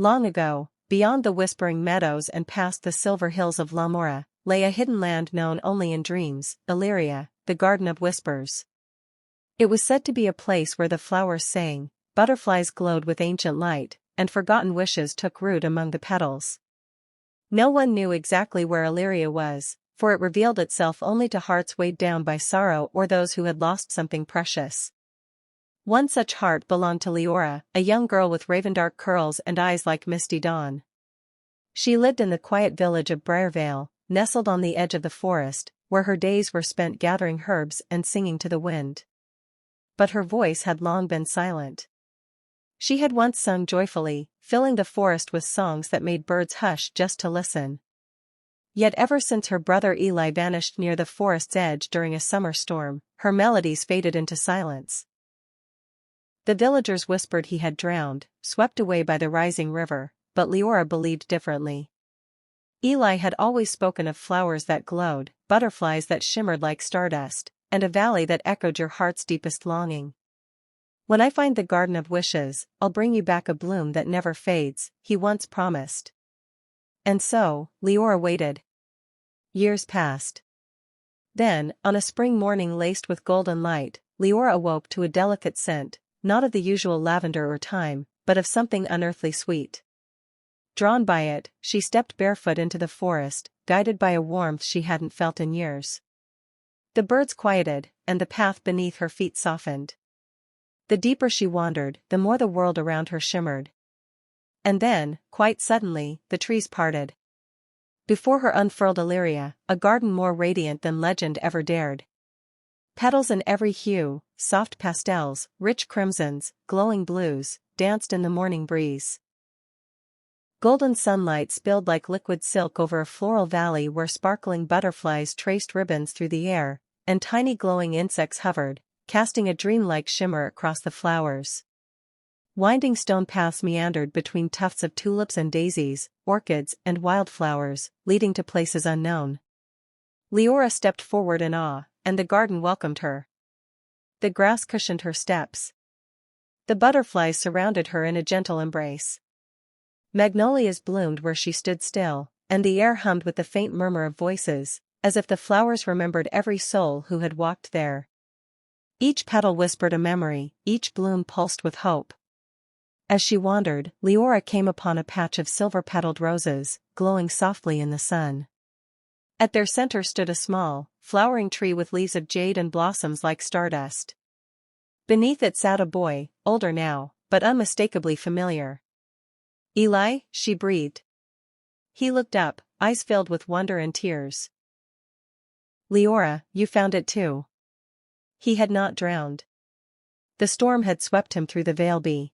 Long ago, beyond the whispering meadows and past the silver hills of Liora, lay a hidden land known only in dreams, Elyria, the Garden of Whispers. It was said to be a place where the flowers sang, butterflies glowed with ancient light, and forgotten wishes took root among the petals. No one knew exactly where Elyria was, for it revealed itself only to hearts weighed down by sorrow or those who had lost something precious. One such heart belonged to Liora, a young girl with raven-dark curls and eyes like misty dawn. She lived in the quiet village of Briarvale, nestled on the edge of the forest, where her days were spent gathering herbs and singing to the wind. But her voice had long been silent. She had once sung joyfully, filling the forest with songs that made birds hush just to listen. Yet ever since her brother Eli vanished near the forest's edge during a summer storm, her melodies faded into silence. The villagers whispered he had drowned, swept away by the rising river, but Liora believed differently. Eli had always spoken of flowers that glowed, butterflies that shimmered like stardust, and a valley that echoed your heart's deepest longing. "When I find the Garden of Wishes, I'll bring you back a bloom that never fades," he once promised. And so, Liora waited. Years passed. Then, on a spring morning laced with golden light, Liora awoke to a delicate scent, not of the usual lavender or thyme, but of something unearthly sweet. Drawn by it, she stepped barefoot into the forest, guided by a warmth she hadn't felt in years. The birds quieted, and the path beneath her feet softened. The deeper she wandered, the more the world around her shimmered. And then, quite suddenly, the trees parted. Before her unfurled Elyria, a garden more radiant than legend ever dared. Petals in every hue, soft pastels, rich crimsons, glowing blues, danced in the morning breeze. Golden sunlight spilled like liquid silk over a floral valley where sparkling butterflies traced ribbons through the air, and tiny glowing insects hovered, casting a dreamlike shimmer across the flowers. Winding stone paths meandered between tufts of tulips and daisies, orchids and wildflowers, leading to places unknown. Liora stepped forward in awe, and the garden welcomed her. The grass cushioned her steps. The butterflies surrounded her in a gentle embrace. Magnolias bloomed where she stood still, and the air hummed with the faint murmur of voices, as if the flowers remembered every soul who had walked there. Each petal whispered a memory, each bloom pulsed with hope. As she wandered, Liora came upon a patch of silver-petaled roses, glowing softly in the sun. At their center stood a small, flowering tree with leaves of jade and blossoms like stardust. Beneath it sat a boy, older now, but unmistakably familiar. "Eli," she breathed. He looked up, eyes filled with wonder and tears. "Liora, you found it too." He had not drowned. The storm had swept him through the Vale.